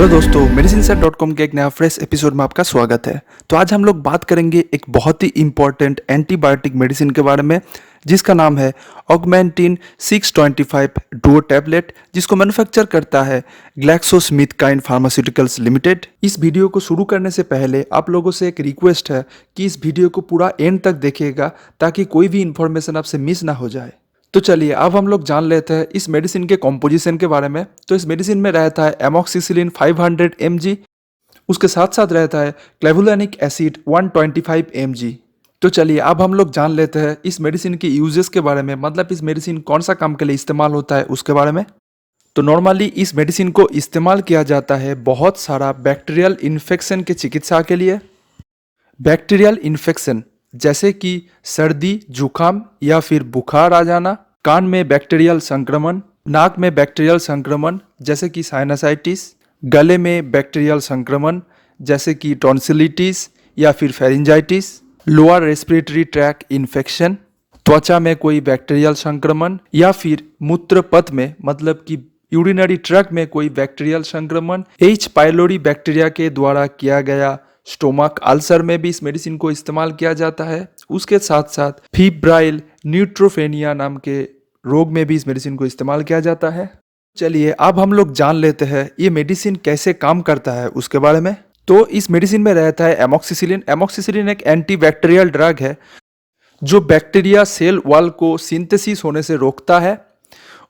Hello दोस्तों, medicineset.com के एक नया फ्रेश एपिसोड में आपका स्वागत है। तो आज हम लोग बात करेंगे एक बहुत ही इम्पोर्टेंट एंटीबायोटिक मेडिसिन के बारे में, जिसका नाम है ऑगमेंटिन 625 डुओ टैबलेट, जिसको मैन्युफैक्चर करता है ग्लैक्सोस्मिथक्लाइन फार्मास्यूटिकल्स लिमिटेड। इस वीडियो को शुरू करने से पहले आप लोगों से एक रिक्वेस्ट है कि इस वीडियो को पूरा एंड तक देखिएगा, ताकि कोई भी इंफॉर्मेशन आपसे मिस ना हो जाए। तो चलिए अब हम लोग जान लेते हैं इस मेडिसिन के कॉम्पोजिशन के बारे में। तो इस मेडिसिन में रहता है एमोक्सिसिलिन 500 mg, उसके साथ साथ रहता है क्लेवुलानिक एसिड 125 mg। तो चलिए अब हम लोग जान लेते हैं इस मेडिसिन की यूजेस के बारे में, मतलब इस मेडिसिन कौन सा काम के लिए इस्तेमाल होता है उसके बारे में। तो नॉर्मली इस मेडिसिन को इस्तेमाल किया जाता है बहुत सारा बैक्टीरियल इन्फेक्शन के चिकित्सा के लिए। बैक्टीरियल इन्फेक्शन जैसे कि सर्दी, जुकाम या फिर बुखार आ जाना, कान में बैक्टीरियल संक्रमण, नाक में बैक्टीरियल संक्रमण जैसे कि साइनसाइटिस, गले में बैक्टीरियल संक्रमण जैसे कि टॉन्सिलिटिस या फिर pharyngitis, lower respiratory tract infection, त्वचा में कोई बैक्टीरियल संक्रमण या फिर मूत्रपथ में मतलब कि यूरिनरी ट्रैक में कोई बैक्टीरियल संक्रमण, एच पाइलोरी बैक्टीरिया के द्वारा किया गया स्टोमक अल्सर में भी इस मेडिसिन को इस्तेमाल किया जाता है। उसके साथ साथ फीब्राइल न्यूट्रोफेनिया नाम के रोग में भी इस मेडिसिन को इस्तेमाल किया जाता है। चलिए अब हम लोग जान लेते हैं ये मेडिसिन कैसे काम करता है उसके बारे में। तो इस मेडिसिन में रहता है एमोक्सिसिलिन। एमोक्सिसिलिन एक एंटीबैक्टीरियल ड्रग है जो बैक्टीरिया सेल वॉल को सिंथेसिस होने से रोकता है,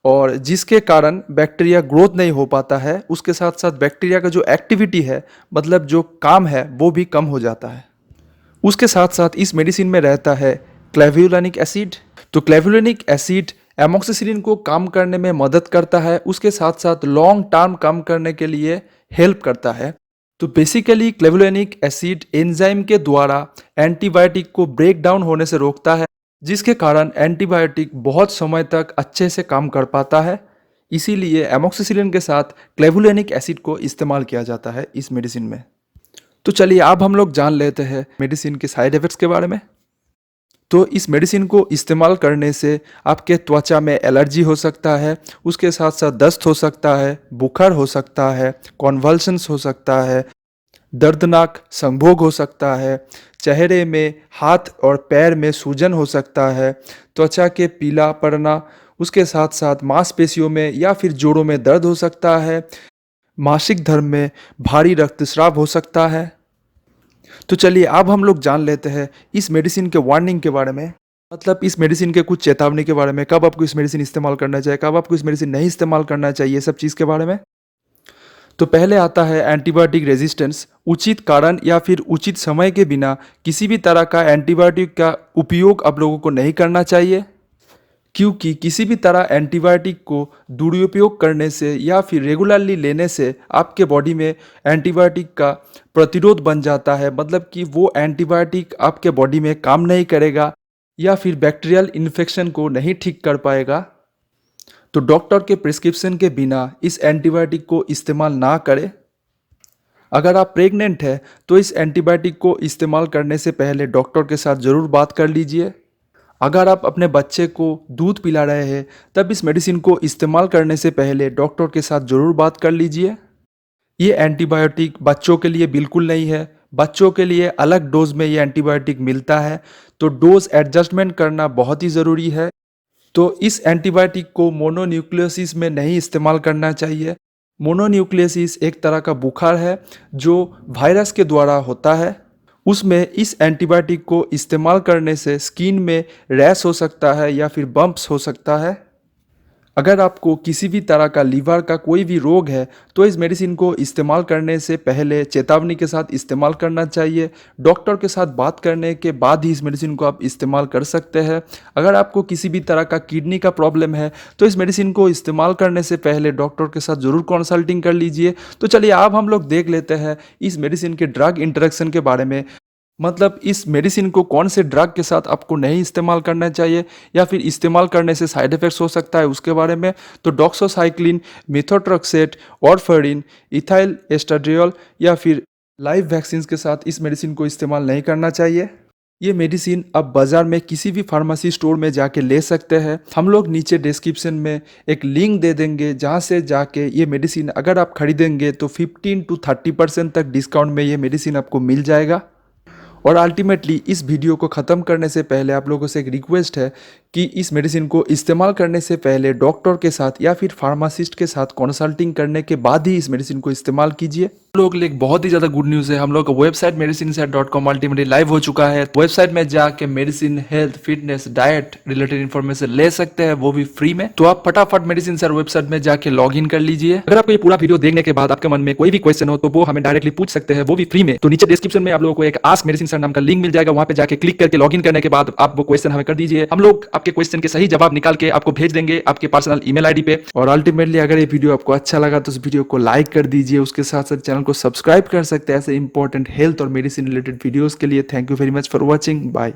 और जिसके कारण बैक्टीरिया ग्रोथ नहीं हो पाता है। उसके साथ साथ बैक्टीरिया का जो एक्टिविटी है, मतलब जो काम है, वो भी कम हो जाता है। उसके साथ साथ इस मेडिसिन में रहता है क्लेवुलानिक एसिड। तो क्लेवुलानिक एसिड एमोक्सिसिलिन को काम करने में मदद करता है, उसके साथ साथ लॉन्ग टर्म काम करने के लिए हेल्प करता है। तो बेसिकली क्लेवुलानिक एसिड एंजाइम के द्वारा एंटीबायोटिक को ब्रेक डाउन होने से रोकता है, जिसके कारण एंटीबायोटिक बहुत समय तक अच्छे से काम कर पाता है। इसीलिए एमोक्सिसिलिन के साथ क्लेवुलानिक एसिड को इस्तेमाल किया जाता है इस मेडिसिन में। तो चलिए अब हम लोग जान लेते हैं मेडिसिन के साइड इफ़ेक्ट्स के बारे में। तो इस मेडिसिन को इस्तेमाल करने से आपके त्वचा में एलर्जी हो सकता है, उसके साथ साथ दस्त हो सकता है, बुखार हो सकता है, कॉन्वल्शंस हो सकता है, दर्दनाक संभोग हो सकता है, चेहरे में, हाथ और पैर में सूजन हो सकता है, त्वचा के पीला पड़ना, उसके साथ साथ मांसपेशियों में या फिर जोड़ों में दर्द हो सकता है, मासिक धर्म में भारी रक्तस्राव हो सकता है। तो चलिए अब हम लोग जान लेते हैं इस मेडिसिन के वार्निंग के बारे में, मतलब इस मेडिसिन के कुछ चेतावनी के बारे में, कब आपको इस मेडिसिन इस्तेमाल करना चाहिए, कब आपको इस मेडिसिन नहीं इस्तेमाल करना चाहिए, सब चीज़ के बारे में। तो पहले आता है एंटीबायोटिक रेजिस्टेंस। उचित कारण या फिर उचित समय के बिना किसी भी तरह का एंटीबायोटिक का उपयोग आप लोगों को नहीं करना चाहिए, क्योंकि किसी भी तरह एंटीबायोटिक को दुरुपयोग करने से या फिर रेगुलरली लेने से आपके बॉडी में एंटीबायोटिक का प्रतिरोध बन जाता है, मतलब कि वो एंटीबायोटिक आपके बॉडी में काम नहीं करेगा या फिर बैक्टीरियल इन्फेक्शन को नहीं ठीक कर पाएगा। तो डॉक्टर के प्रिस्क्रिप्शन के बिना इस एंटीबायोटिक को इस्तेमाल ना करें। अगर आप प्रेग्नेंट हैं तो इस एंटीबायोटिक को इस्तेमाल करने से पहले डॉक्टर के साथ ज़रूर बात कर लीजिए। अगर आप अपने बच्चे को दूध पिला रहे हैं तब इस मेडिसिन को इस्तेमाल करने से पहले डॉक्टर के साथ ज़रूर बात कर लीजिए। ये एंटीबायोटिक बच्चों के लिए बिल्कुल नहीं है। बच्चों के लिए अलग डोज में ये एंटीबायोटिक मिलता है, तो डोज एडजस्टमेंट करना बहुत ही ज़रूरी है। तो इस एंटीबायोटिक को मोनोन्यूक्लियोसिस में नहीं इस्तेमाल करना चाहिए। मोनोन्यूक्लियोसिस एक तरह का बुखार है जो वायरस के द्वारा होता है। उसमें इस एंटीबायोटिक को इस्तेमाल करने से स्किन में रैश हो सकता है या फिर बम्प्स हो सकता है। अगर आपको किसी भी तरह का लीवर का कोई भी रोग है तो इस मेडिसिन को इस्तेमाल करने से पहले चेतावनी के साथ इस्तेमाल करना चाहिए। डॉक्टर के साथ बात करने के बाद ही इस मेडिसिन को आप इस्तेमाल कर सकते हैं। अगर आपको किसी भी तरह का किडनी का प्रॉब्लम है तो इस मेडिसिन को इस्तेमाल करने से पहले डॉक्टर के साथ ज़रूर कंसल्टिंग कर लीजिए। तो चलिए अब हम लोग देख लेते हैं इस मेडिसिन के ड्रग इंटरेक्शन के बारे में, मतलब इस मेडिसिन को कौन से ड्रग के साथ आपको नहीं इस्तेमाल करना चाहिए या फिर इस्तेमाल करने से साइड इफ़ेक्ट्स हो सकता है उसके बारे में। तो डॉक्सोसाइक्लिन, मेथोट्रेक्सेट, वारफेरिन, इथाइल एस्ट्राडियोल या फिर लाइव वैक्सीन के साथ इस मेडिसिन को इस्तेमाल नहीं करना चाहिए। ये मेडिसिन आप बाजार में किसी भी फार्मेसी स्टोर में जाके ले सकते हैं। हम लोग नीचे डिस्क्रिप्शन में एक लिंक दे देंगे जहाँ से जाके ये मेडिसिन अगर आप खरीदेंगे तो 15 to 30% तक डिस्काउंट में ये मेडिसिन आपको मिल जाएगा। और अल्टीमेटली इस वीडियो को ख़त्म करने से पहले आप लोगों से एक रिक्वेस्ट है कि इस मेडिसिन को इस्तेमाल करने से पहले डॉक्टर के साथ या फिर फार्मासिस्ट के साथ कंसल्टिंग करने के बाद ही इस मेडिसिन को इस्तेमाल कीजिए। हम लोग के लिए एक बहुत ही ज़्यादा गुड न्यूज़ है, हम लोग का वेबसाइट medicineset.com अल्टीमेटली लाइव हो चुका है। वेबसाइट में जाके medicine, health, fitness, diet related information ले सकते हैं, वो भी फ्री में। तो आप फटाफट मेडिसिन सर वेबसाइट में जाके लॉग इन कर लीजिए। अगर आपको ये पूरा वीडियो देखने के बाद आपके मन में कोई भी क्वेश्चन हो तो वो हमें डायरेक्टली पूछ सकते हैं, वो भी फ्री में। तो नीचे डिस्क्रिप्शन में आप लोगों को एक आस्क मेडिसिन सर नाम का लिंक मिल जाएगा, वहां पे जाके क्लिक करके लॉग इन करने के बाद आप वो क्वेश्चन हमें कर दीजिए। हम लोग आपके क्वेश्चन के सही जवाब निकाल के आपको भेज देंगे आपके पर्सनल ईमेल आईडी पे। और अल्टीमेटली अगर ये वीडियो आपको अच्छा लगा तो इस वीडियो को लाइक कर दीजिए, उसके साथ साथ चैनल को सब्सक्राइब कर सकते हैं ऐसे इंपॉर्टेंट हेल्थ और मेडिसिन रिलेटेड वीडियोस के लिए। Thank you very much for watching, bye.